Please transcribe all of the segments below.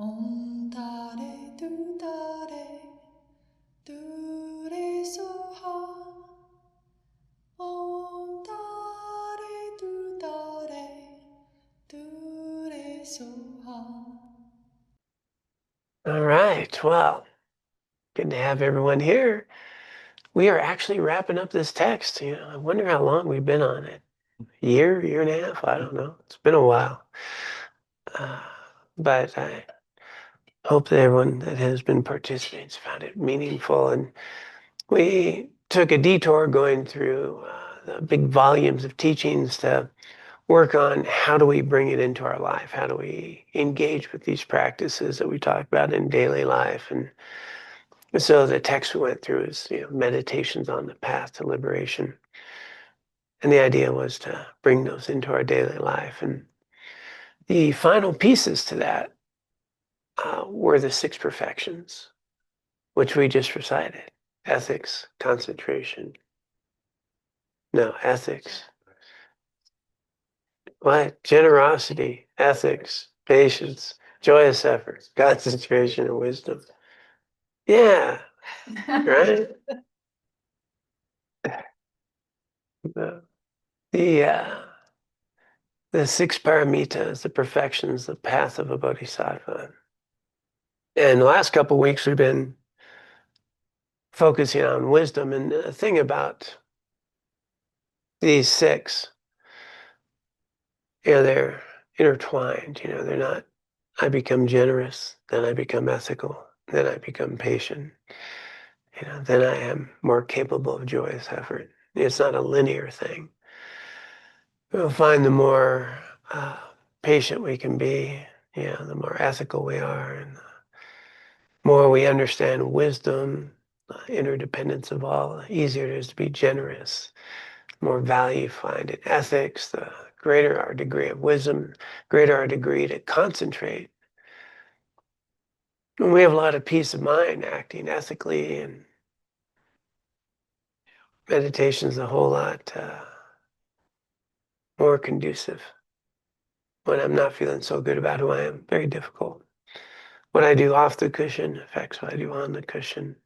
Om Tare Tu Tare Tu Re Soha. Om Tare Tu Tare Tu Re Soha. All right. Well, good to have everyone here. We are actually wrapping up this text. I wonder how long we've been on it. Year and a half? I don't know. It's been a while. Uh, but I hope that everyone that has been participating has found it meaningful. And we took a detour going through the big volumes of teachings to work on how do we bring it into our life? How do we engage with these practices that we talk about in daily life? And so the text we went through is, meditations on the path to liberation. And the idea was to bring those into our daily life. And the final pieces to that were the six perfections, which we just recited. Ethics, concentration. No, ethics. What? Generosity, ethics, patience, joyous effort, concentration, and wisdom. Yeah, right? The, the, uh, the six paramitas, the perfections, the path of a bodhisattva. And the last couple of weeks, we've been focusing on wisdom. And the thing about these six, they're intertwined. They're not, I become generous, then I become ethical, then I become patient. Then I am more capable of joyous effort. It's not a linear thing. We'll find the more patient we can be, the more ethical we are, and the more we understand wisdom, interdependence of all, the easier it is to be generous. The more value you find in ethics, the greater our degree of wisdom, greater our degree to concentrate. And we have a lot of peace of mind acting ethically, and meditation is a whole lot more conducive. When I'm not feeling so good about who I am, very difficult. What I do off the cushion affects what I do on the cushion.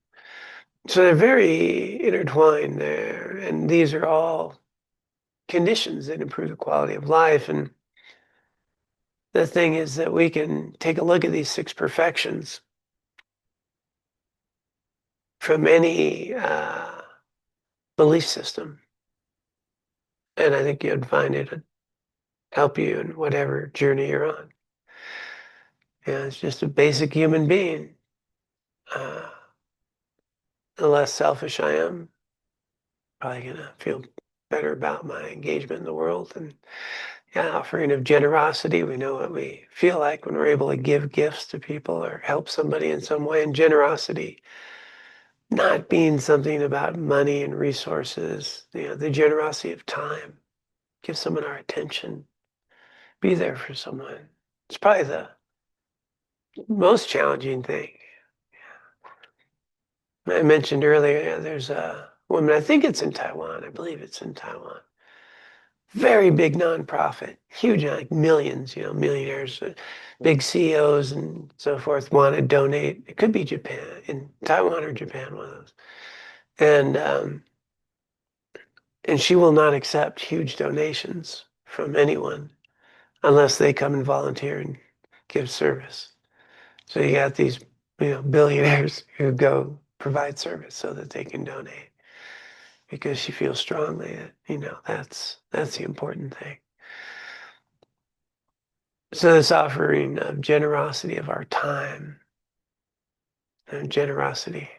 So they're very intertwined there. And these are all conditions that improve the quality of life. And the thing is that we can take a look at these six perfections from any belief system. And I think you'd find it help you in whatever journey you're on. It's just a basic human being. Uh, the less selfish I am, probably gonna feel better about my engagement in the world. And offering of generosity, we know what we feel like when we're able to give gifts to people or help somebody in some way. And generosity not being something about money and resources, the generosity of time, give someone our attention, be there for someone. It's probably the most challenging thing. I mentioned earlier, there's a woman, I think it's in Taiwan, I believe it's in Taiwan. Very big nonprofit, huge, like millions, millionaires, big CEOs and so forth want to donate. It could be Japan, in Taiwan or Japan, one of those. And she will not accept huge donations from anyone unless they come and volunteer and give service. So you got these, billionaires who go provide service so that they can donate because she feels strongly that, that's the important thing. So this offering of generosity of our time and generosity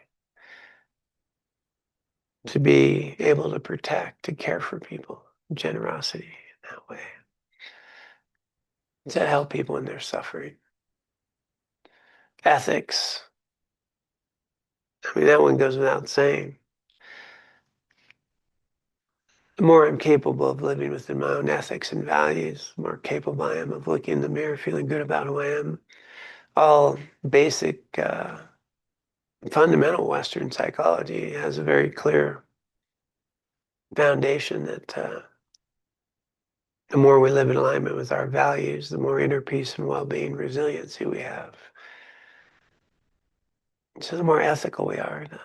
to be able to protect, to care for people, generosity in that way, to help people in their suffering. Ethics, I mean, that one goes without saying. The more I'm capable of living within my own ethics and values, the more capable I am of looking in the mirror, feeling good about who I am. All basic, fundamental Western psychology has a very clear foundation that the more we live in alignment with our values, the more inner peace and well-being, resiliency we have. So the more ethical we are, the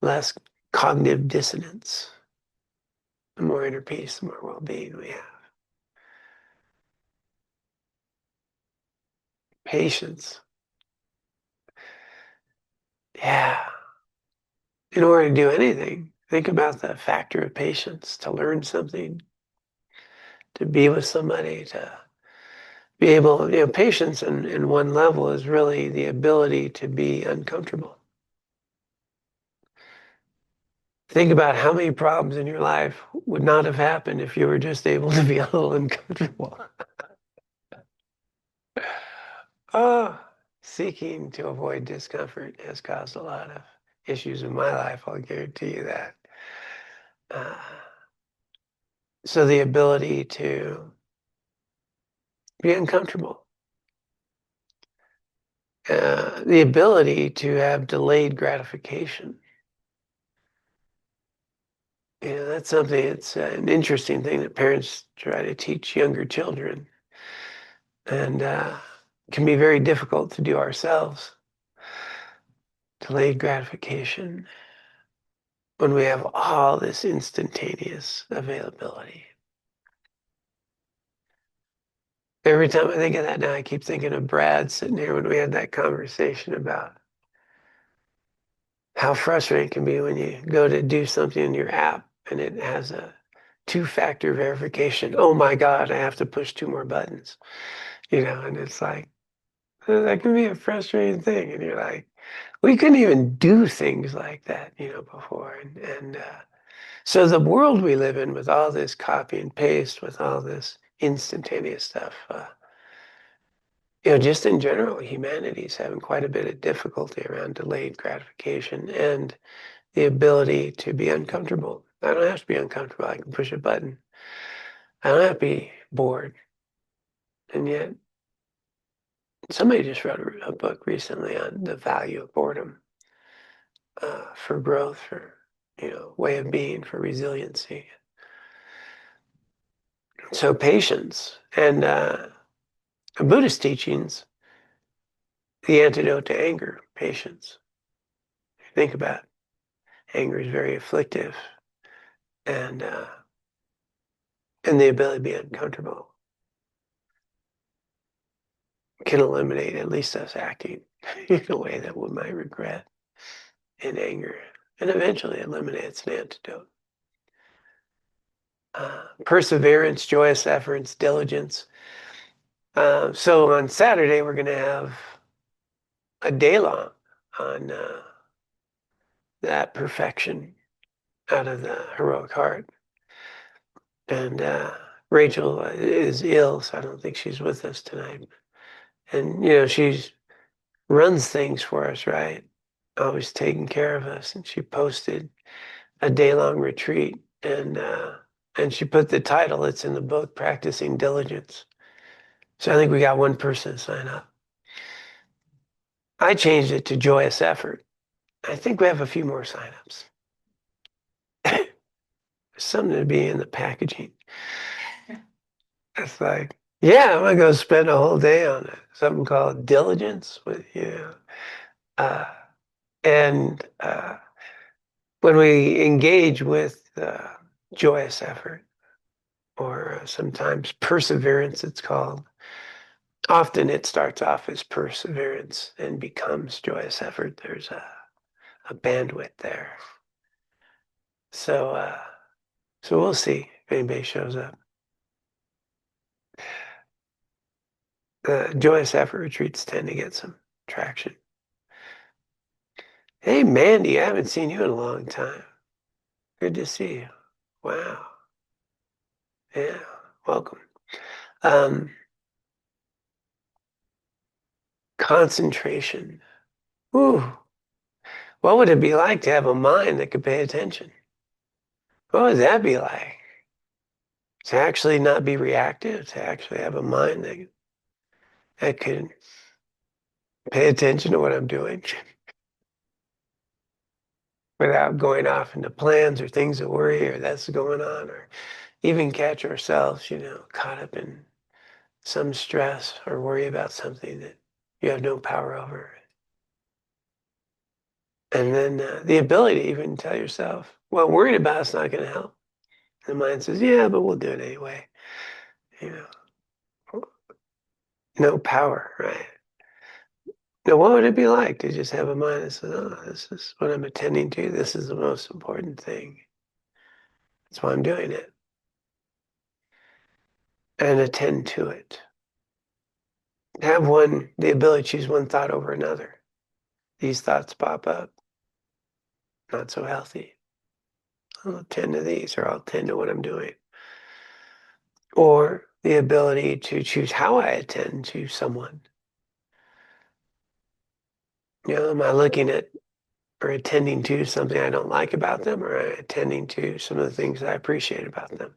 less cognitive dissonance, the more inner peace, the more well-being we have. Patience. Yeah. In order to do anything, think about the factor of patience, to learn something, to be with somebody, to be able, patience in one level is really the ability to be uncomfortable. Think about how many problems in your life would not have happened if you were just able to be a little uncomfortable. Oh, seeking to avoid discomfort has caused a lot of issues in my life, I'll guarantee you that. Uh, so the ability to be uncomfortable, the ability to have delayed gratification. That's something, it's an interesting thing that parents try to teach younger children, and can be very difficult to do ourselves. Delayed gratification when we have all this instantaneous availability. Every time I think of that now, I keep thinking of Brad sitting here when we had that conversation about how frustrating it can be when you go to do something in your app and it has a two-factor verification. Oh my God, I have to push 2 more buttons, and it's like, that can be a frustrating thing. And you're like, we couldn't even do things like that, before. And so the world we live in with all this copy and paste, with all this instantaneous stuff, just in general, humanity's having quite a bit of difficulty around delayed gratification and the ability to be uncomfortable. I don't have to be uncomfortable. I can push a button. I don't have to be bored. And yet, somebody just wrote a book recently on the value of boredom, for growth, for, way of being, for resiliency. So patience and Buddhist teachings, the antidote to anger, patience. Think about it. Anger is very afflictive, and and the ability to be uncomfortable can eliminate at least us acting in a way that we might regret in anger, and eventually eliminates an antidote. Perseverance, joyous efforts, diligence. So on Saturday, we're going to have a day long on that perfection out of the heroic heart. And Rachel is ill, so I don't think she's with us tonight. And, she's runs things for us, right? Always taking care of us. And she posted a day-long retreat, and she put the title, it's in the book, Practicing Diligence. So I think we got one person to sign up. I changed it to Joyous Effort. I think we have a few more signups. There's something to be in the packaging. It's like, yeah, I'm gonna go spend a whole day on it. Something called diligence with uh, and when we engage with joyous effort, or sometimes perseverance, it's called. Often it starts off as perseverance and becomes joyous effort. There's a bandwidth there. So we'll see if anybody shows up. Joyous effort retreats tend to get some traction. Hey, Mandy, I haven't seen you in a long time. Good to see you. Wow. Yeah, welcome. Um, Concentration. Ooh, what would it be like to have a mind that could pay attention? What would that be like? To actually not be reactive, to actually have a mind that can pay attention to what I'm doing without going off into plans or things that worry or that's going on, or even catch ourselves, caught up in some stress or worry about something that you have no power over. And then the ability to even tell yourself, well, worrying about it's not going to help. The mind says, yeah, but we'll do it anyway. You know, no power, right? Now, what would it be like to just have a mind that says, oh, this is what I'm attending to. This is the most important thing. That's why I'm doing it. And attend to it. Have the ability to choose one thought over another. These thoughts pop up, not so healthy. I'll attend to these, or I'll attend to what I'm doing. Or the ability to choose how I attend to someone. Am I looking at or attending to something I don't like about them, or am I attending to some of the things I appreciate about them?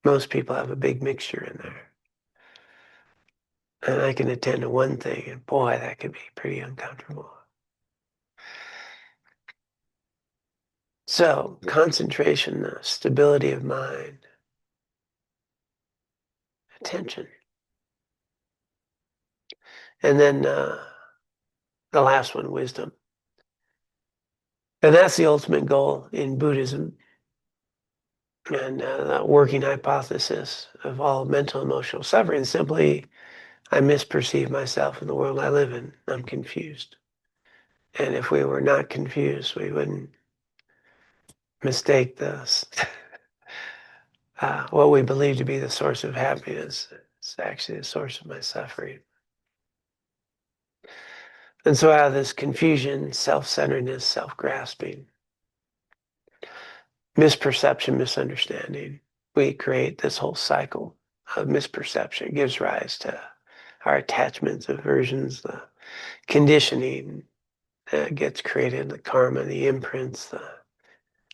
Most people have a big mixture in there. And I can attend to one thing, and boy, that could be pretty uncomfortable. So, concentration, the stability of mind, attention. And then the last one, wisdom. And that's the ultimate goal in Buddhism and the working hypothesis of all mental and emotional suffering. Simply, I misperceive myself in the world I live in. I'm confused. And if we were not confused, we wouldn't mistake what we believe to be the source of happiness. It's actually the source of my suffering. And so out of this confusion, self-centeredness, self-grasping, misperception, misunderstanding, we create this whole cycle of misperception. It gives rise to our attachments, aversions, the conditioning that gets created, the karma, the imprints,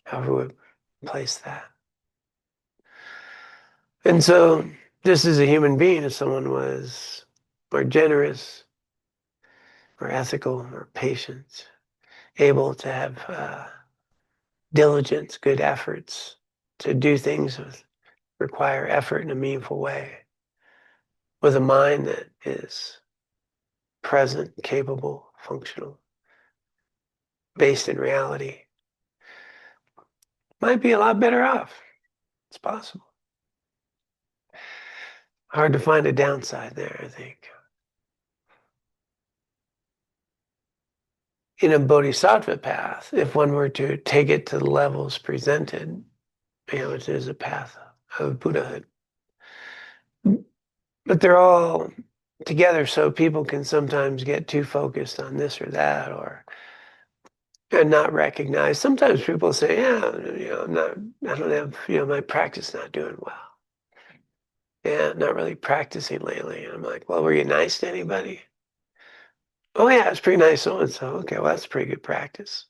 however we place that. And so, just as a human being, if someone was more generous, more ethical, more patient, able to have diligence, good efforts to do things that require effort in a meaningful way, with a mind that is present, capable, functional, based in reality, might be a lot better off. It's possible. Hard to find a downside there, I think. In a bodhisattva path, if one were to take it to the levels presented, which is a path of Buddhahood, but they're all together, so people can sometimes get too focused on this or that, or and not recognize. Sometimes people say, "Yeah, I don't have, my practice not doing well. Yeah, not really practicing lately." And I'm like, "Well, were you nice to anybody?" "Oh yeah, it's pretty nice so and so." "Okay, well that's pretty good practice."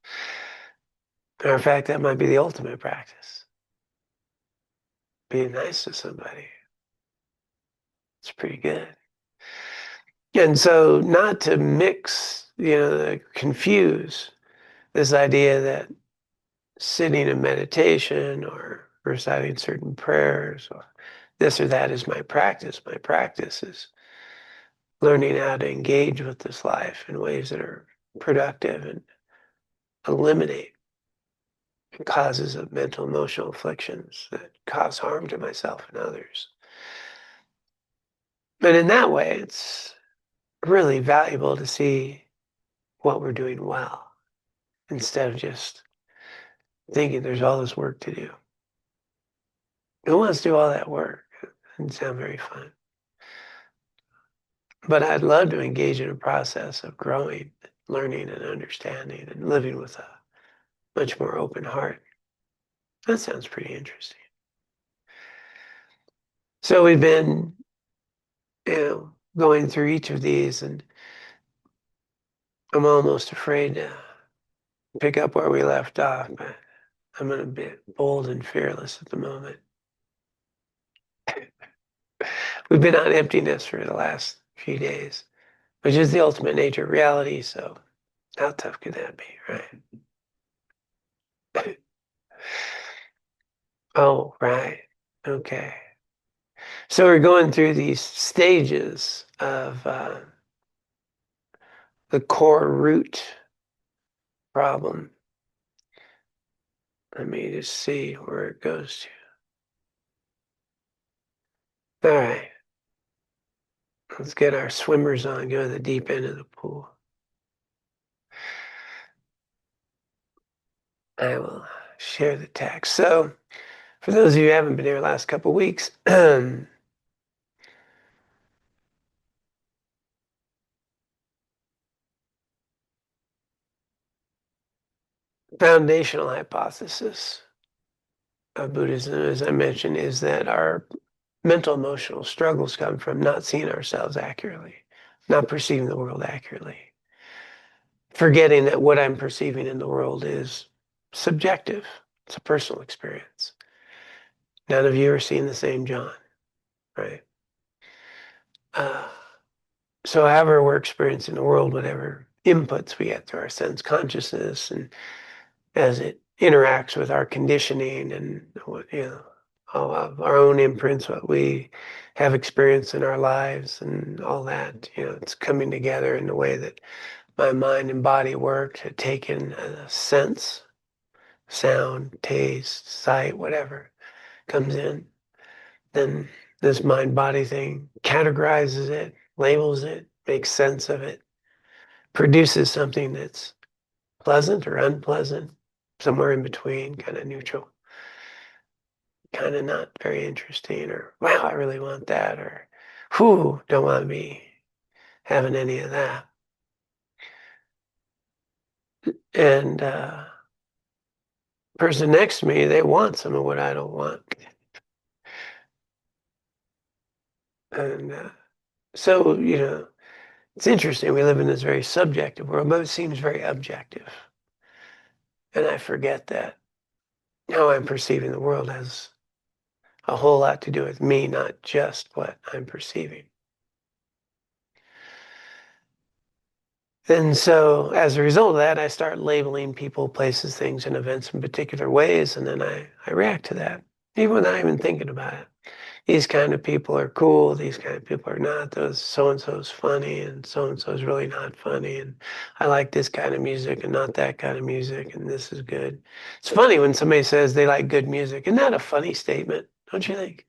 Matter of fact, that might be the ultimate practice. Being nice to somebody. It's pretty good. And so not to mix, confuse this idea that sitting in meditation or reciting certain prayers or this or that is my practice. My practice is learning how to engage with this life in ways that are productive and eliminate causes of mental emotional afflictions that cause harm to myself and others. And in that way, it's really valuable to see what we're doing well instead of just thinking there's all this work to do. Who wants to do all that work? It doesn't sound very fun. But I'd love to engage in a process of growing, learning, and understanding, and living with a much more open heart. That sounds pretty interesting. So we've been, going through each of these, and I'm almost afraid to pick up where we left off, but I'm going to be bold and fearless at the moment. We've been on emptiness for the last few days, which is the ultimate nature of reality. So how tough could that be, right? Oh, right. Okay. So we're going through these stages of the core root problem. Let me just see where it goes to. All right, let's get our swimmers on, go to the deep end of the pool. I will share the text. So, for those of you who haven't been here the last couple of weeks, foundational hypothesis of Buddhism, as I mentioned, is that our mental emotional struggles come from not seeing ourselves accurately, not perceiving the world accurately, forgetting that what I'm perceiving in the world is subjective. It's a personal experience. None of you are seeing the same John, right? Uh, so however we're experiencing the world, whatever inputs we get through our sense consciousness and as it interacts with our conditioning and what, all of our own imprints, what we have experienced in our lives and all that, it's coming together in the way that my mind and body work to take in a sense, sound, taste, sight, whatever comes in. Then this mind body thing categorizes it, labels it, makes sense of it, produces something that's pleasant or unpleasant, somewhere in between, kind of neutral, kind of not very interesting, or wow, I really want that, or whew, don't want to be having any of that. And person next to me, they want some of what I don't want. And so, it's interesting. We live in this very subjective world, but it seems very objective. And I forget that how I'm perceiving the world has a whole lot to do with me, not just what I'm perceiving. And so as a result of that, I start labeling people, places, things, and events in particular ways, and then I react to that, even without even thinking about it. These kind of people are cool, these kind of people are not. Those so-and-so's funny, and so-and-so's really not funny, and I like this kind of music and not that kind of music, and this is good. It's funny when somebody says they like good music. Isn't that a funny statement, don't you think?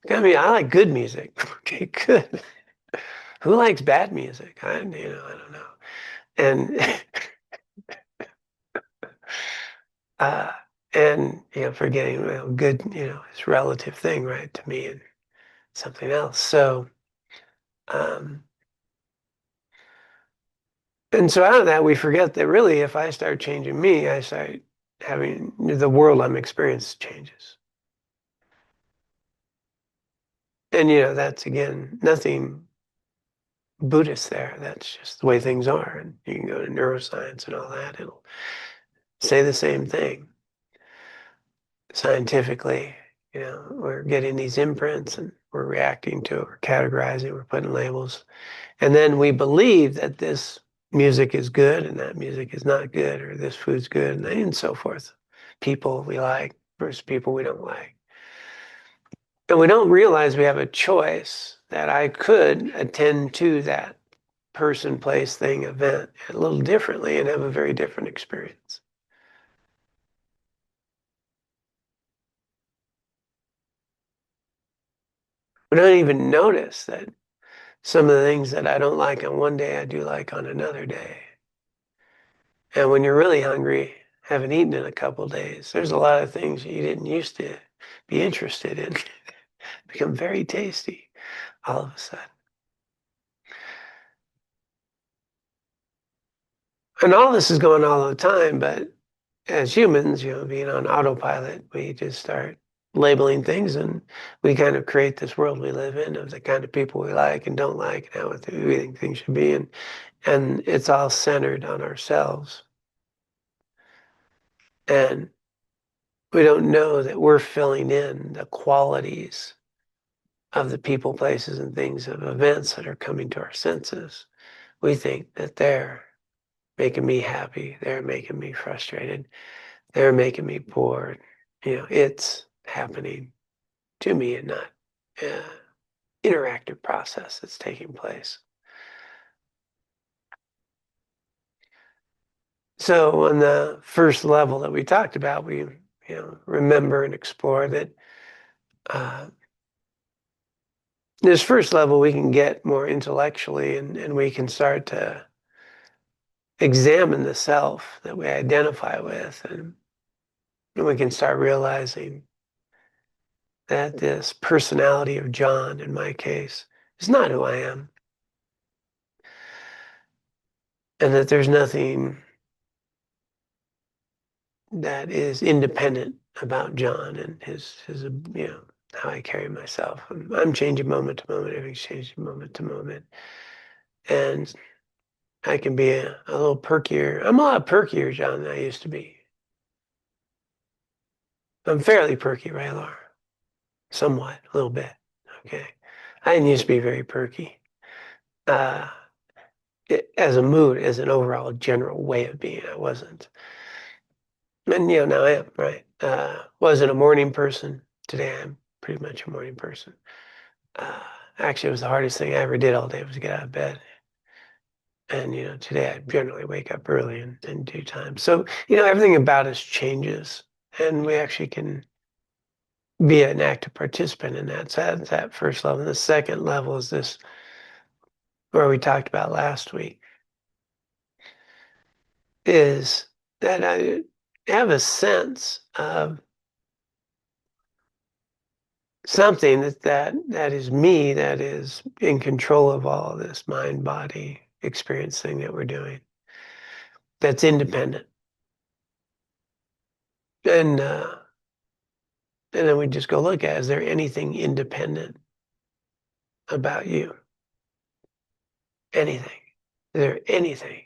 I mean, I like good music. Okay, good. Who likes bad music? I don't know. And uh, and forgetting good, is a relative thing, right, to me and something else. So, um, and so out of that, we forget that really, if I start changing me, I start having the world I'm experiencing changes. And that's again nothing Buddhist there. That's just the way things are. And you can go to neuroscience and all that; it'll say the same thing. Scientifically, we're getting these imprints and we're reacting to it, we're categorizing, we're putting labels. And then we believe that this music is good and that music is not good, or this food's good, and so forth. People we like versus people we don't like. And we don't realize we have a choice that I could attend to that person, place, thing, event a little differently and have a very different experience. We don't even notice that some of the things that I don't like on one day, I do like on another day. And when you're really hungry, haven't eaten in a couple days, there's a lot of things you didn't used to be interested in become very tasty all of a sudden. And all this is going on all the time, but as humans, being on autopilot, we just start labeling things and we kind of create this world we live in of the kind of people we like and don't like and how we think things should be. And it's all centered on ourselves. And we don't know that we're filling in the qualities of the people, places, and things of events that are coming to our senses. We think that they're making me happy, they're making me frustrated, they're making me bored. It's happening to me and not an interactive process that's taking place. So on the first level that we talked about, we remember and explore that uh, this first level we can get more intellectually, and we can start to examine the self that we identify with, and we can start realizing that this personality of John, in my case, is not who I am, and that there's nothing that is independent about John and his how I carry myself. I'm changing moment to moment. Everything's changing moment to moment, and I can be a little perkier. I'm a lot perkier, John, than I used to be. I'm fairly perky, right, Laura? Somewhat, a little bit. Okay. I didn't used to be very perky. Uh, as a mood, as an overall general way of being, I wasn't. And now I am, right? Wasn't a morning person. Today I'm pretty much a morning person. Uh, Actually, it was the hardest thing I ever did all day was to get out of bed. And today I generally wake up early and do time. So everything about us changes, and we actually can be an active participant in that. So that's that first level. And the second level is this, where we talked about last week, is that I have a sense of something that is me, that is in control of all of this mind body experience thing that we're doing, that's independent. And then we just go look at, is there anything independent about you? Anything? Is there anything?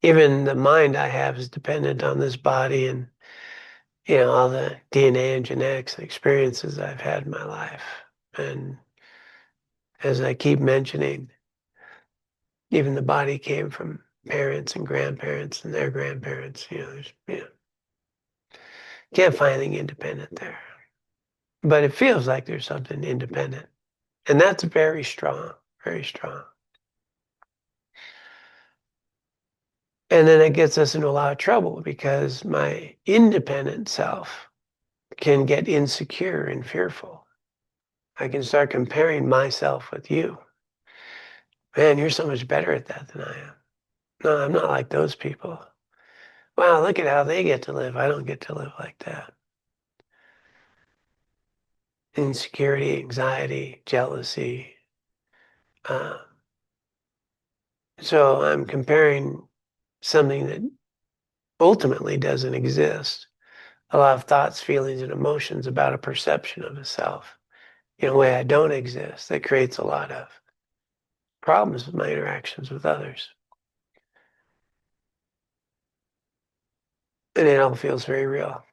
Even the mind I have is dependent on this body and all the DNA and genetics and experiences I've had in my life. And as I keep mentioning, even the body came from parents and grandparents and their grandparents. Can't find anything independent there. But it feels like there's something independent. And that's very strong, very strong. And then it gets us into a lot of trouble because my independent self can get insecure and fearful. I can start comparing myself with you. Man, you're so much better at that than I am. No, I'm not like those people. Wow, look at how they get to live. I don't get to live like that. Insecurity, anxiety, jealousy. Uh, so I'm comparing something that ultimately doesn't exist. A lot of thoughts, feelings, and emotions about a perception of a self in a way I don't exist, that creates a lot of problems with my interactions with others. And it all feels very real,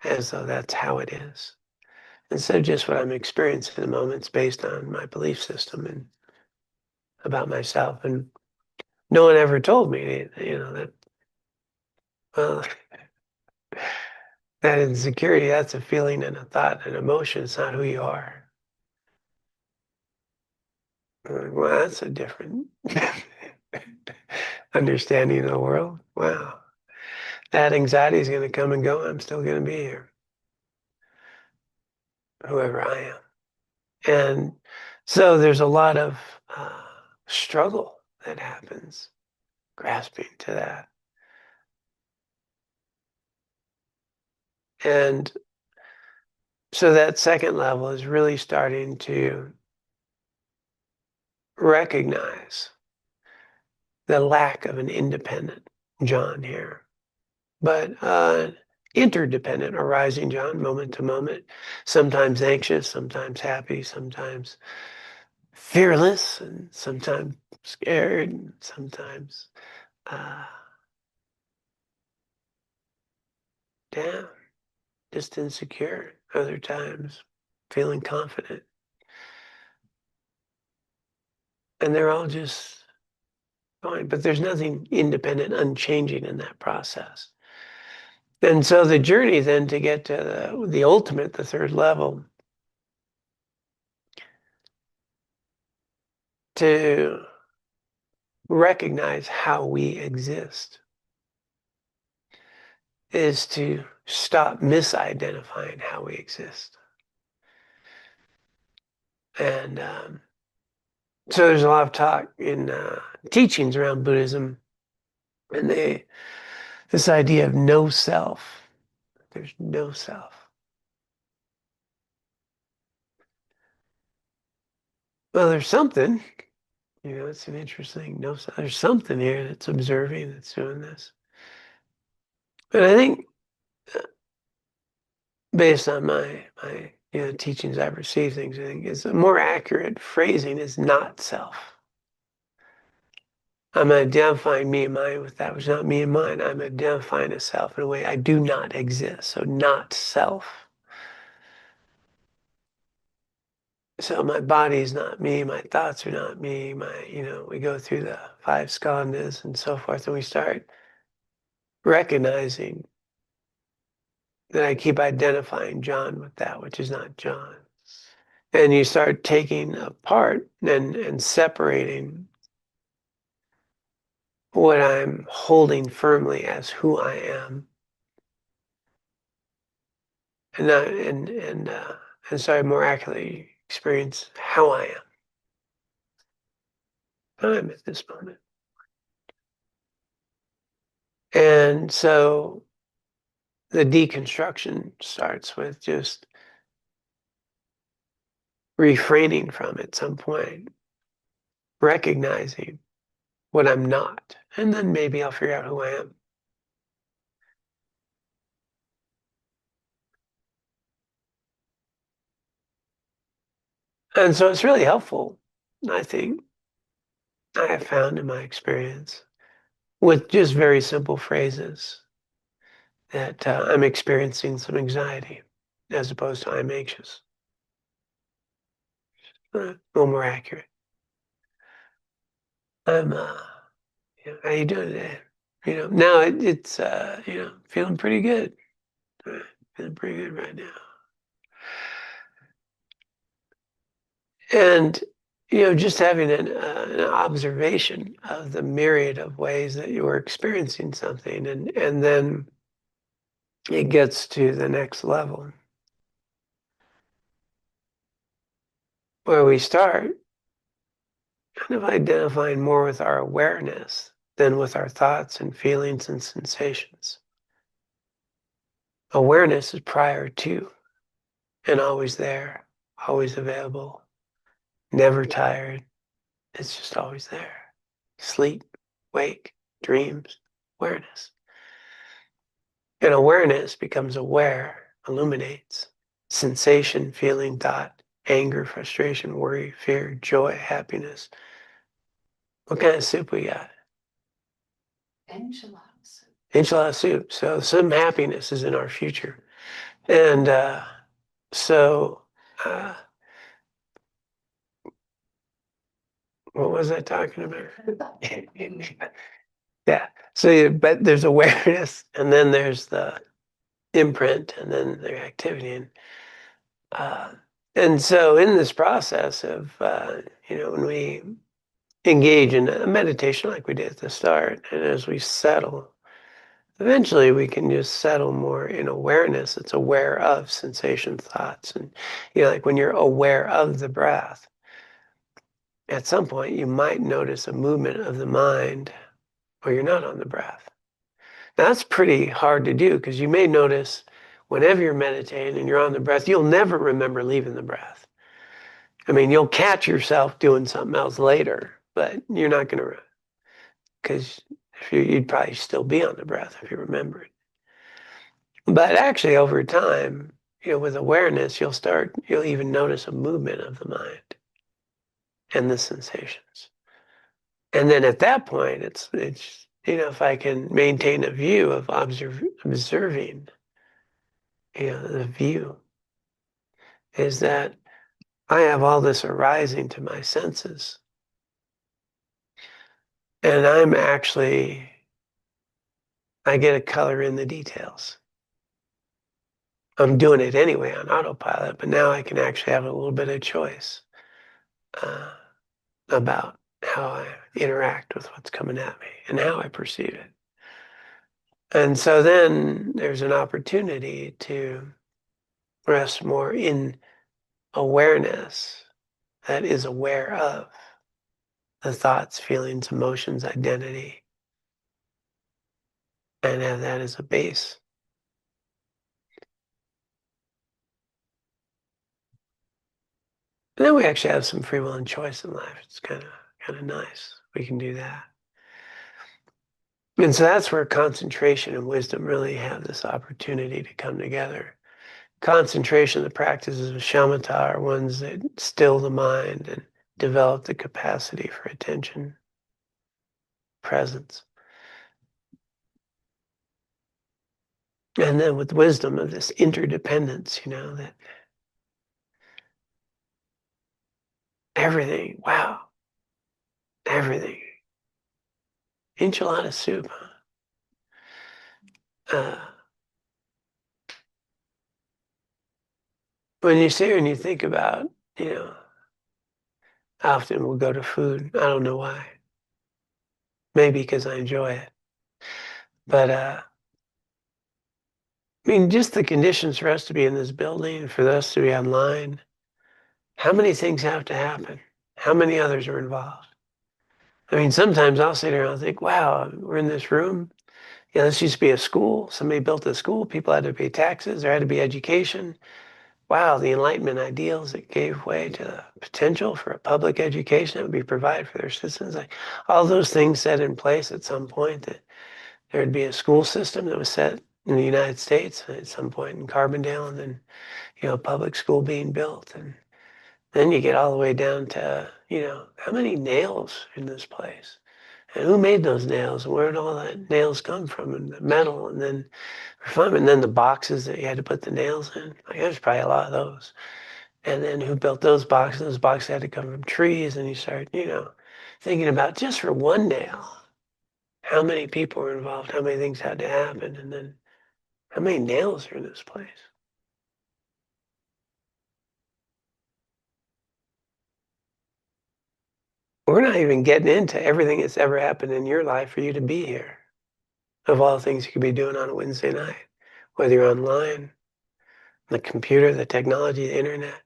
as though that's how it is. Instead of just what I'm experiencing in the moment, it's based on my belief system and about myself. And no one ever told me, that, well, that insecurity, that's a feeling and a thought and emotion. It's not who you are. Well, that's a different understanding of the world. Wow. That anxiety is going to come and go. I'm still going to be here, whoever I am. And so there's a lot of struggle that happens, grasping to that. And so that second level is really starting to recognize the lack of an independent John here, but interdependent, arising John, moment to moment, sometimes anxious, sometimes happy, sometimes fearless, and sometimes scared, and sometimes uh, down, just insecure, other times feeling confident. And they're all just fine, but there's nothing independent, unchanging in that process. And so the journey then to get to the ultimate, the third level, to recognize how we exist is to stop misidentifying how we exist. And so there's a lot of talk in teachings around Buddhism, and this idea of no self. There's no self. Well, there's something. It's an interesting no self. There's something here that's observing, that's doing this. But I think, based on my teachings I've received, things I think is a more accurate phrasing is not self. I'm identifying me and mine with that which is not me and mine. I'm identifying a self in a way I do not exist. So not self. So my body is not me, my thoughts are not me, we go through the five skandhas and so forth, and we start recognizing that I keep identifying John with that which is not John. And you start taking apart and separating what I'm holding firmly as who I am. And so I more accurately experience how I am. I'm at this moment. And so the deconstruction starts with just refraining from at some point, recognizing what I'm not, and then maybe I'll figure out who I am. And so it's really helpful, I think, I have found in my experience, with just very simple phrases that I'm experiencing some anxiety as opposed to I'm anxious. A little more accurate. I'm, how you doing today? Now it's, feeling pretty good. Feeling pretty good right now. And, just having an observation of the myriad of ways that you are experiencing something. And then it gets to the next level where we start kind of identifying more with our awareness than with our thoughts and feelings and sensations. Awareness is prior to and always there, always available, never tired. It's just always there. Sleep, wake, dreams, awareness. And awareness becomes aware, illuminates. Sensation, feeling, thought, anger, frustration, worry, fear, joy, happiness. What kind of soup we got? Enchilada soup. Enchilada soup. So some happiness is in our future. And so, what was I talking about? Yeah. So, but there's awareness, and then there's the imprint, and then the activity. And so in this process of, when we engage in a meditation like we did at the start, and as we settle, eventually we can just settle more in awareness. It's aware of sensation, thoughts. And, like when you're aware of the breath, at some point you might notice a movement of the mind or you're not on the breath. Now, that's pretty hard to do because you may notice whenever you're meditating and you're on the breath, you'll never remember leaving the breath. I mean, you'll catch yourself doing something else later, but you're not going to, because you'd probably still be on the breath if you remember it. But actually, over time, with awareness, you'll even notice a movement of the mind and the sensations. And then at that point, it's if I can maintain a view of observing, the view is that I have all this arising to my senses. And I get to color in the details. I'm doing it anyway on autopilot, but now I can actually have a little bit of choice about how I interact with what's coming at me and how I perceive it. And so then there's an opportunity to rest more in awareness that is aware of the thoughts, feelings, emotions, identity, and have that as a base. And then we actually have some free will and choice in life. It's kind of nice. We can do that. And so that's where concentration and wisdom really have this opportunity to come together. Concentration, the practices of shamatha are ones that still the mind and develop the capacity for attention, presence. And then with wisdom of this interdependence, that everything, wow, everything. Enchilada soup, huh? When you sit here and you think about, often we'll go to food. I don't know why. Maybe because I enjoy it. But I mean, just the conditions for us to be in this building, for us to be online, how many things have to happen? How many others are involved? I mean, sometimes I'll sit here and I'll think, wow, we're in this room. Yeah, this used to be a school. Somebody built a school. People had to pay taxes. There had to be education. Wow, the Enlightenment ideals that gave way to the potential for a public education that would be provided for their citizens. Like all those things set in place at some point that there would be a school system that was set in the United States at some point in Carbondale, and then, public school being built. And then you get all the way down to, how many nails in this place? And who made those nails? And where did all that nails come from? And the metal, and then refinement, and then the boxes that you had to put the nails in. Like, there's probably a lot of those. And then who built those boxes? Those boxes had to come from trees. And you start, thinking about just for one nail, how many people were involved, how many things had to happen, and then how many nails are in this place. We're not even getting into everything that's ever happened in your life for you to be here. Of all the things you could be doing on a Wednesday night, whether you're online, the computer, the technology, the internet.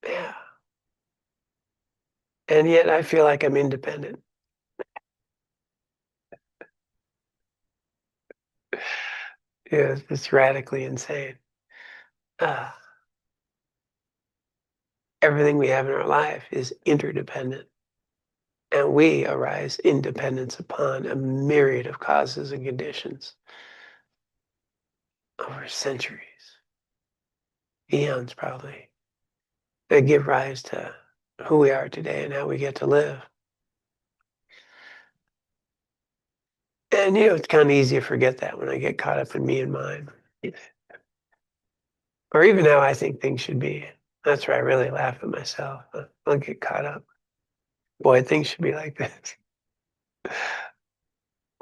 Yeah. And yet I feel like I'm independent. Yeah, it's radically insane. Uh, Everything we have in our life is interdependent. And we arise in dependence upon a myriad of causes and conditions over centuries, eons probably, that give rise to who we are today and how we get to live. And, it's kind of easy to forget that when I get caught up in me and mine. Or even how I think things should be. That's where I really laugh at myself. I'll get caught up. Boy, things should be like this.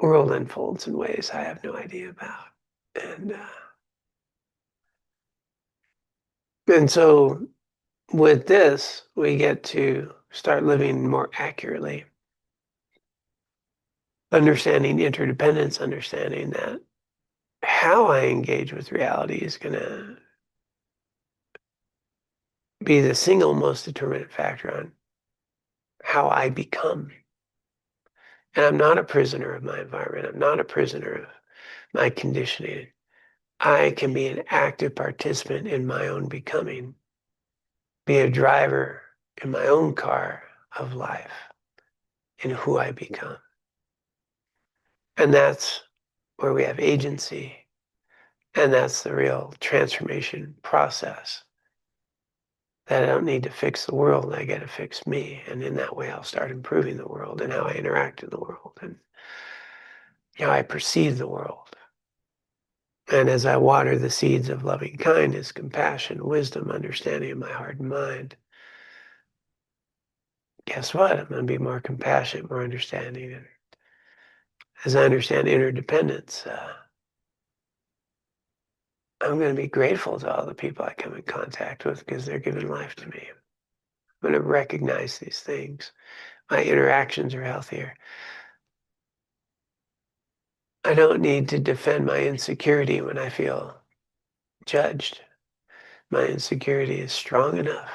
World unfolds in ways I have no idea about. And so with this, we get to start living more accurately, understanding interdependence, understanding that how I engage with reality is going to be the single most determinant factor on how I become. And I'm not a prisoner of my environment. I'm not a prisoner of my conditioning. I can be an active participant in my own becoming, be a driver in my own car of life in who I become. And that's where we have agency. And that's the real transformation process. That I don't need to fix the world, I get to fix me. And in that way, I'll start improving the world and how I interact in the world and how I perceive the world. And as I water the seeds of loving kindness, compassion, wisdom, understanding in my heart and mind, guess what? I'm going to be more compassionate, more understanding. And as I understand interdependence, I'm going to be grateful to all the people I come in contact with because they're giving life to me. I'm going to recognize these things. My interactions are healthier. I don't need to defend my insecurity when I feel judged. My insecurity is strong enough.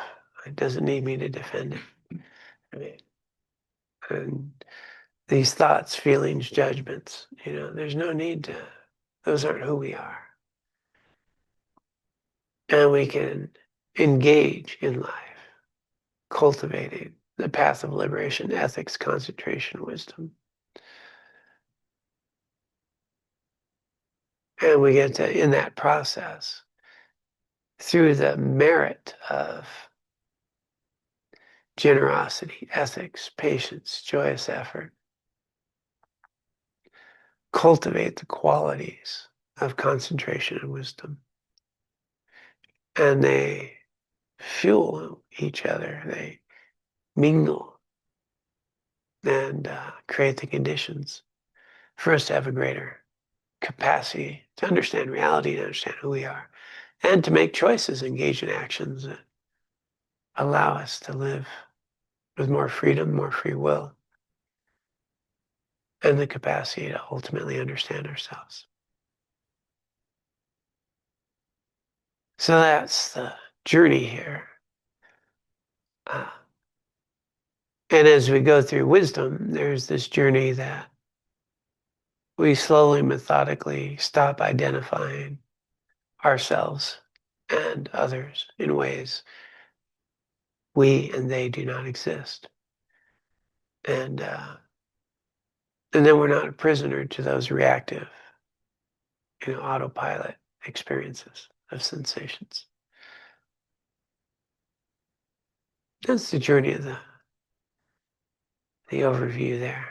It doesn't need me to defend it. I mean, and these thoughts, feelings, judgments, there's no need to, those aren't who we are. And we can engage in life, cultivating the path of liberation, ethics, concentration, wisdom. And we get to, in that process, through the merit of generosity, ethics, patience, joyous effort, cultivate the qualities of concentration and wisdom. And they fuel each other, they mingle and create the conditions for us to have a greater capacity to understand reality, to understand who we are, and to make choices, engage in actions that allow us to live with more freedom, more free will, and the capacity to ultimately understand ourselves. So that's the journey here. And as we go through wisdom, there's this journey that we slowly, methodically stop identifying ourselves and others in ways we and they do not exist. And then we're not a prisoner to those reactive, autopilot experiences of sensations. That's the journey of the overview there.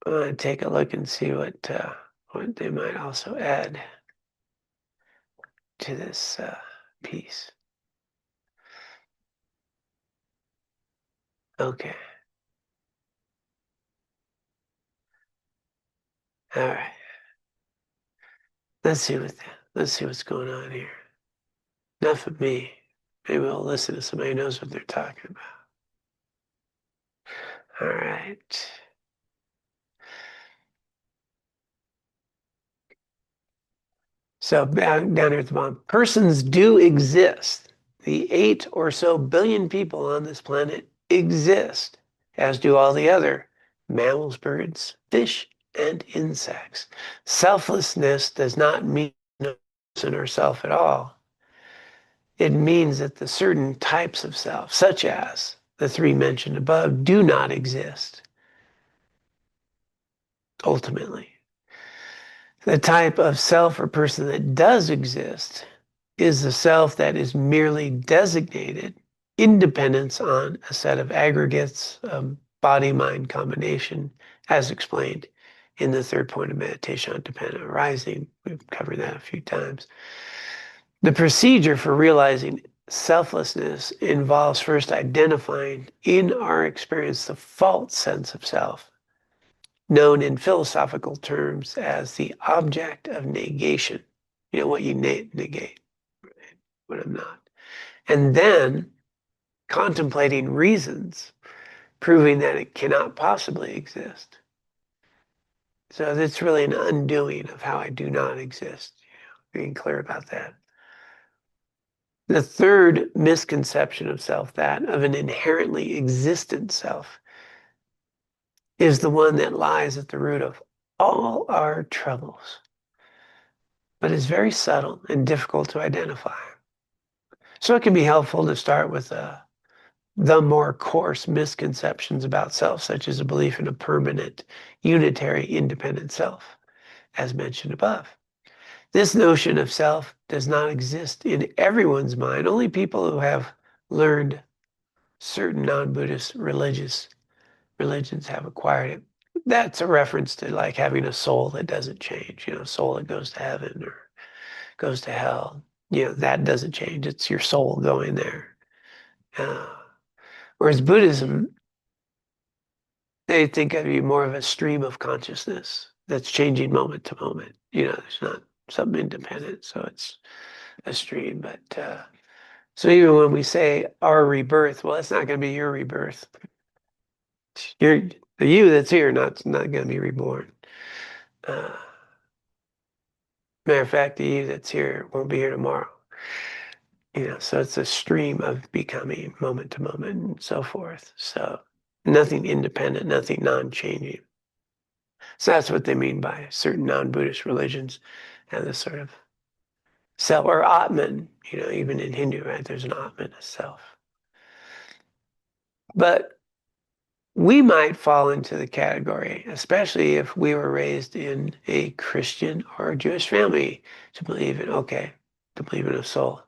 I'm going to take a look and see what they might also add to this piece. Okay. All right. Let's see what's going on here. Enough of me. Maybe we'll listen to somebody who knows what they're talking about. All right. So down here at the bottom, persons do exist. The 8 or so billion people on this planet exist, as do all the other mammals, birds, fish, and insects. Selflessness does not mean no person or self at all. It means that the certain types of self, such as the 3 mentioned above, do not exist, ultimately. The type of self or person that does exist is the self that is merely designated independence on a set of aggregates of body-mind combination, as explained in the 3rd point of meditation on dependent arising. We've covered that a few times. The procedure for realizing selflessness involves first identifying in our experience the false sense of self, known in philosophical terms as the object of negation. What you negate, what I'm not. And then contemplating reasons, proving that it cannot possibly exist. So that's really an undoing of how I do not exist, being clear about that. The 3rd misconception of self, that of an inherently existent self, is the one that lies at the root of all our troubles, but is very subtle and difficult to identify. So it can be helpful to start with the more coarse misconceptions about self, such as a belief in a permanent, unitary, independent self, as mentioned above. This notion of self does not exist in everyone's mind. Only people who have learned certain non-Buddhist religions have acquired it. That's a reference to like having a soul that doesn't change, a soul that goes to heaven or goes to hell. That doesn't change. It's your soul going there. Whereas Buddhism, they think of you more of a stream of consciousness that's changing moment to moment. There's not something independent, so it's a stream. But So even when we say our rebirth, well, it's not going to be your rebirth. The you that's here not going to be reborn. Uh, Matter of fact, the you that's here won't be here tomorrow. So it's a stream of becoming moment to moment and so forth. So nothing independent, nothing non-changing. So that's what they mean by certain non-Buddhist religions have this sort of self or Atman, even in Hindu, right? There's an Atman, a self. But we might fall into the category, especially if we were raised in a Christian or a Jewish family, to believe in a soul.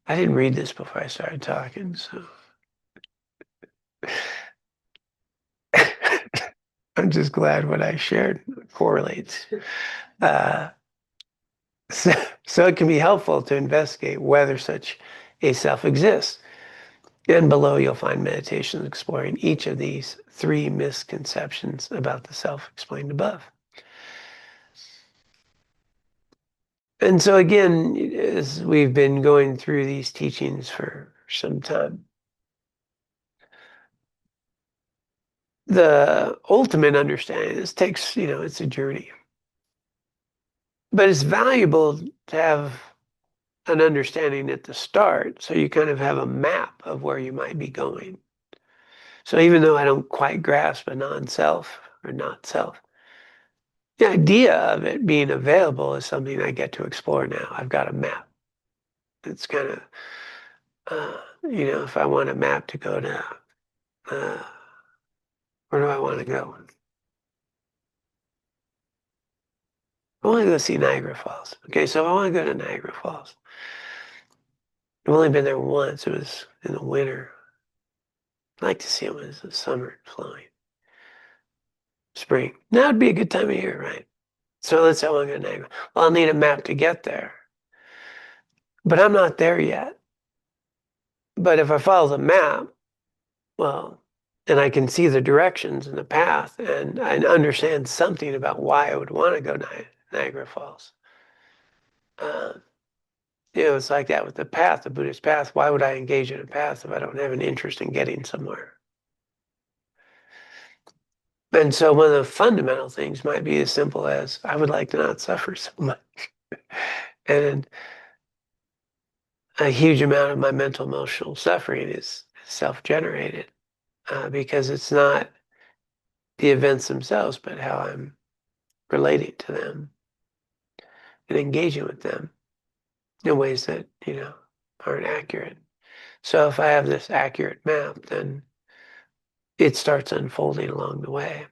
I didn't read this before I started talking, so I'm just glad what I shared correlates. Uh, so it can be helpful to investigate whether such a self exists. And below, you'll find meditations exploring each of these three misconceptions about the self explained above. And so, again, as we've been going through these teachings for some time, the ultimate understanding, this takes, it's a journey. But it's valuable to have an understanding at the start so you kind of have a map of where you might be going. So even though I don't quite grasp a non-self or not self, the idea of it being available is something I get to explore now. I've got a map. It's kind of, if I want a map to go to, where do I want to go? I want to go see Niagara Falls. Okay, so if I want to go to Niagara Falls, I've only been there once. It was in the winter. I'd like to see it when it's the summer flowing. Spring. Now would be a good time of year, right? So let's say I want to go to Niagara. Well, I'll need a map to get there. But I'm not there yet. But if I follow the map, well, and I can see the directions and the path, and I understand something about why I would want to go to Niagara Falls. Uh, it's like that with the path, the Buddhist path. Why would I engage in a path if I don't have an interest in getting somewhere? And so one of the fundamental things might be as simple as I would like to not suffer so much. And a huge amount of my mental emotional suffering is self-generated because it's not the events themselves, but how I'm relating to them and engaging with them in ways that, aren't accurate. So if I have this accurate map, then it starts unfolding along the way.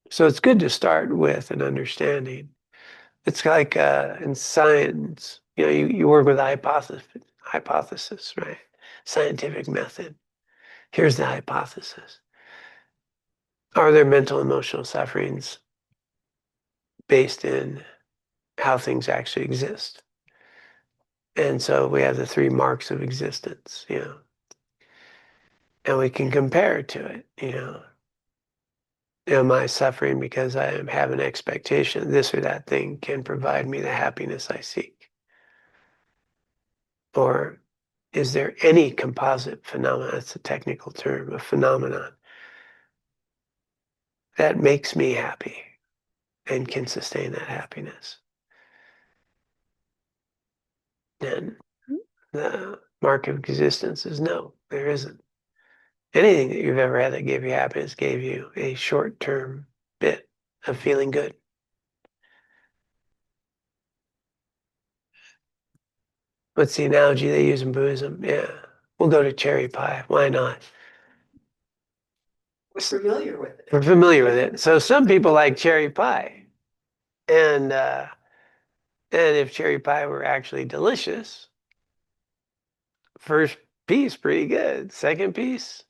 So it's good to start with an understanding. It's like in science, you work with hypothesis, right? Scientific method. Here's the hypothesis. Are there mental emotional sufferings based in how things actually exist? And so we have the three marks of existence, and we can compare it to it. Am I suffering because I have an expectation this or that thing can provide me the happiness I seek? Or is there any composite phenomenon, that's a technical term, a phenomenon, that makes me happy and can sustain that happiness? And the mark of existence is no, there isn't. Anything that you've ever had that gave you happiness gave you a short-term bit of feeling good. What's the analogy they use in Buddhism? Yeah, we'll go to cherry pie. Why not? We're familiar with it. We're familiar with it. So some people like cherry pie. And if cherry pie were actually delicious, first piece pretty good. Second piece,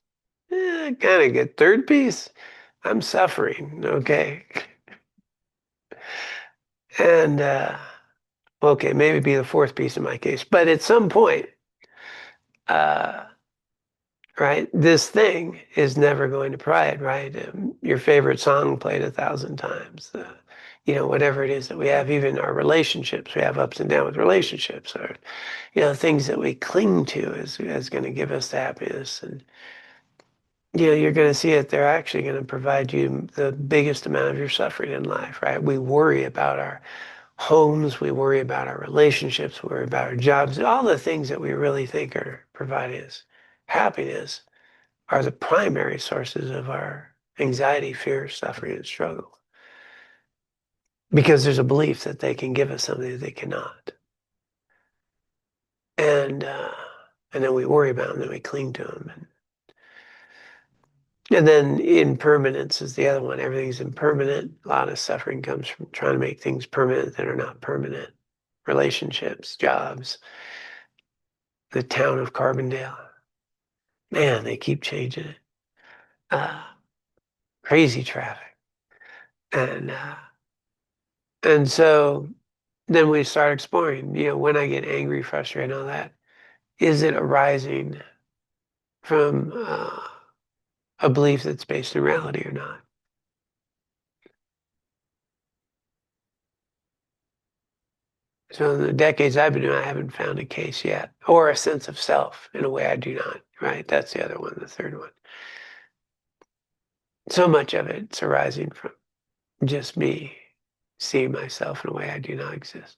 kind of good. Third piece, I'm suffering. Okay. And okay, maybe be the fourth piece in my case. But at some point, uh, right, this thing is never going to provide, right? Your favorite song played 1,000 times. whatever it is that we have, even our relationships, we have ups and downs with relationships, or, things that we cling to is going to give us the happiness. And, you're going to see that they're actually going to provide you the biggest amount of your suffering in life, right? We worry about our homes, we worry about our relationships, we worry about our jobs, all the things that we really think are providing us happiness are the primary sources of our anxiety, fear, suffering, and struggle. Because there's a belief that they can give us something that they cannot. And uh, and then we worry about them, and then we cling to them. And then impermanence is the other one. Everything's impermanent. A lot of suffering comes from trying to make things permanent that are not permanent. Relationships, jobs, the town of Carbondale. Man, they keep changing it. Uh, Crazy traffic. And so then we start exploring, when I get angry, frustrated, and all that, is it arising from a belief that's based in reality or not? So in the decades I've been doing, I haven't found a case yet, or a sense of self in a way I do not, right? That's the other one, the third one. So much of it's arising from just me seeing myself in a way I do not exist.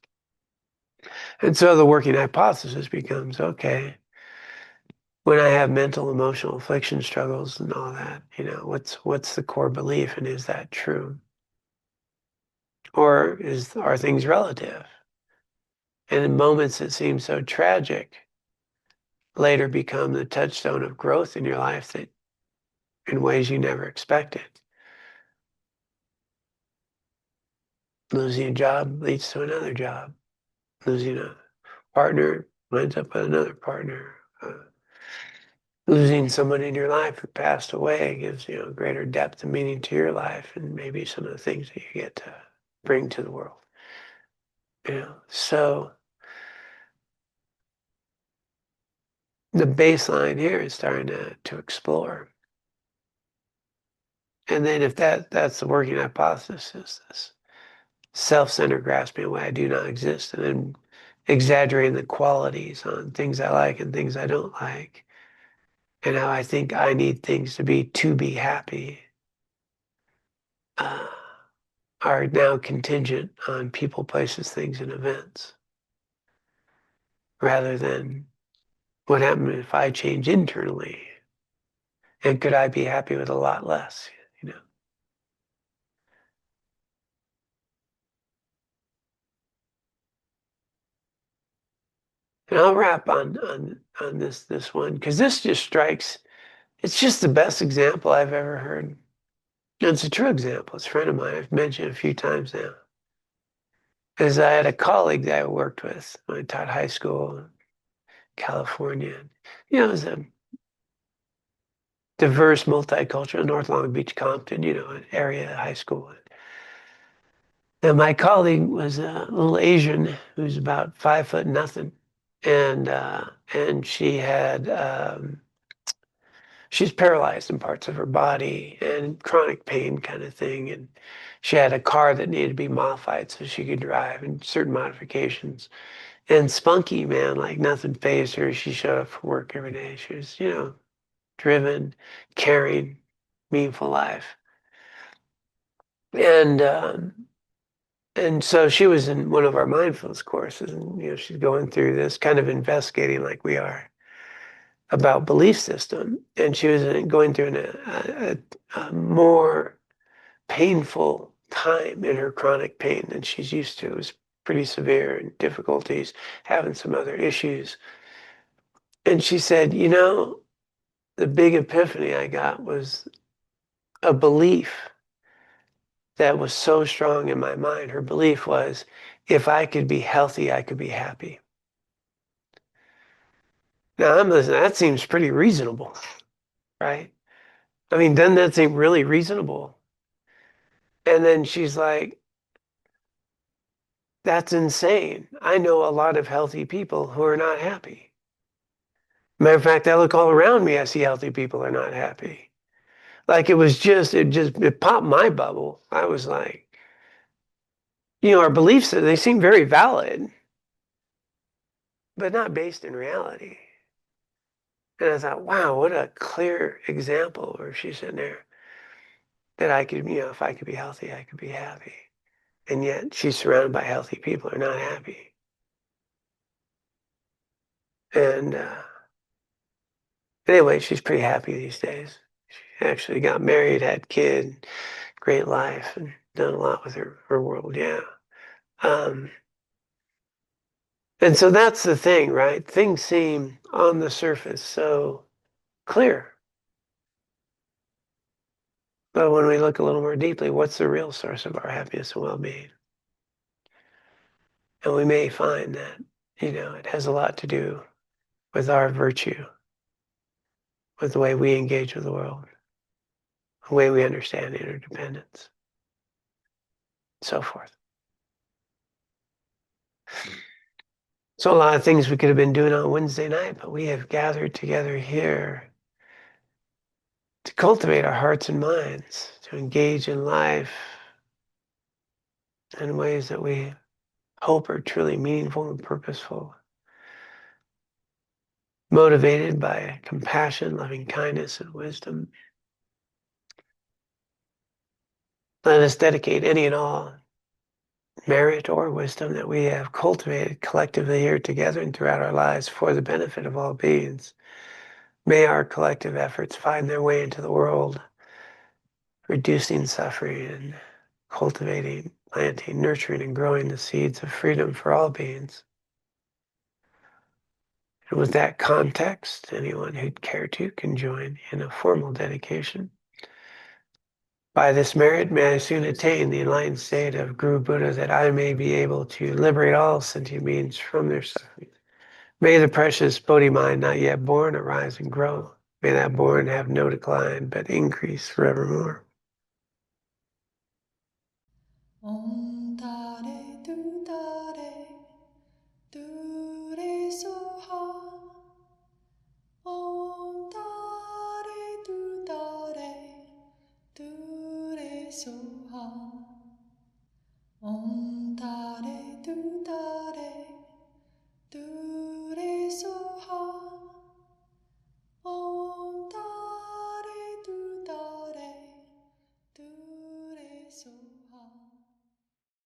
And so the working hypothesis becomes, okay, when I have mental, emotional affliction struggles and all that, what's the core belief, and is that true? Or are things relative? And in moments that seem so tragic, later become the touchstone of growth in your life that in ways you never expected. Losing a job leads to another job. Losing a partner winds up with another partner. Losing someone in your life who passed away gives greater depth and meaning to your life, and maybe some of the things that you get to bring to the world. So the baseline here is starting to explore. And then if that's the working hypothesis, this self-centered grasping away, I do not exist, and then exaggerating the qualities on things I like and things I don't like, and how I think I need things to be happy, uh, are now contingent on people, places, things, and events, rather than what happens if I change internally, and could I be happy with a lot less, you know? And I'll wrap on this one because this just strikes. It's just the best example I've ever heard. And it's a true example. It's a friend of mine. I've mentioned a few times now. Is I had a colleague that I worked with when I taught high school in California. It was a diverse, multicultural North Long Beach, Compton, an area high school. And my colleague was a little Asian who's about 5 foot nothing, and she's paralyzed in parts of her body and chronic pain kind of thing. And she had a car that needed to be modified so she could drive and certain modifications. And spunky, man, like nothing fazed her. She showed up for work every day. She was, driven, caring, meaningful life. And and so she was in one of our mindfulness courses, and she's going through this kind of investigating like we are about belief system, and she was going through a more painful time in her chronic pain than she's used to. It was pretty severe and difficulties, having some other issues. And she said, the big epiphany I got was a belief that was so strong in my mind. Her belief was, if I could be healthy, I could be happy. Now I'm listening, that seems pretty reasonable, right? I mean, doesn't that seem really reasonable? And then she's like, that's insane. I know a lot of healthy people who are not happy. Matter of fact, I look all around me, I see healthy people are not happy. Like it popped my bubble. I was like, our beliefs, they seem very valid, but not based in reality. And I thought, wow, what a clear example where she's sitting there that I could, if I could be healthy, I could be happy. And yet she's surrounded by healthy people who are not happy. And anyway, she's pretty happy these days. She actually got married, had kid, great life, and done a lot with her world. Yeah. Um, and so that's the thing, right? Things seem on the surface so clear. But when we look a little more deeply, what's the real source of our happiness and well-being? And we may find that, it has a lot to do with our virtue, with the way we engage with the world, the way we understand interdependence, so forth. So a lot of things we could have been doing on Wednesday night, but we have gathered together here to cultivate our hearts and minds, to engage in life in ways that we hope are truly meaningful and purposeful, motivated by compassion, loving kindness, and wisdom. Let us dedicate any and all merit or wisdom that we have cultivated collectively here together and throughout our lives for the benefit of all beings. May our collective efforts find their way into the world, reducing suffering and cultivating, planting, nurturing, and growing the seeds of freedom for all beings. And with that context, anyone who'd care to can join in a formal dedication. By this merit, may I soon attain the enlightened state of Guru Buddha, that I may be able to liberate all sentient beings from their suffering. May the precious Bodhi mind not yet born arise and grow. May that born have no decline, but increase forevermore. Om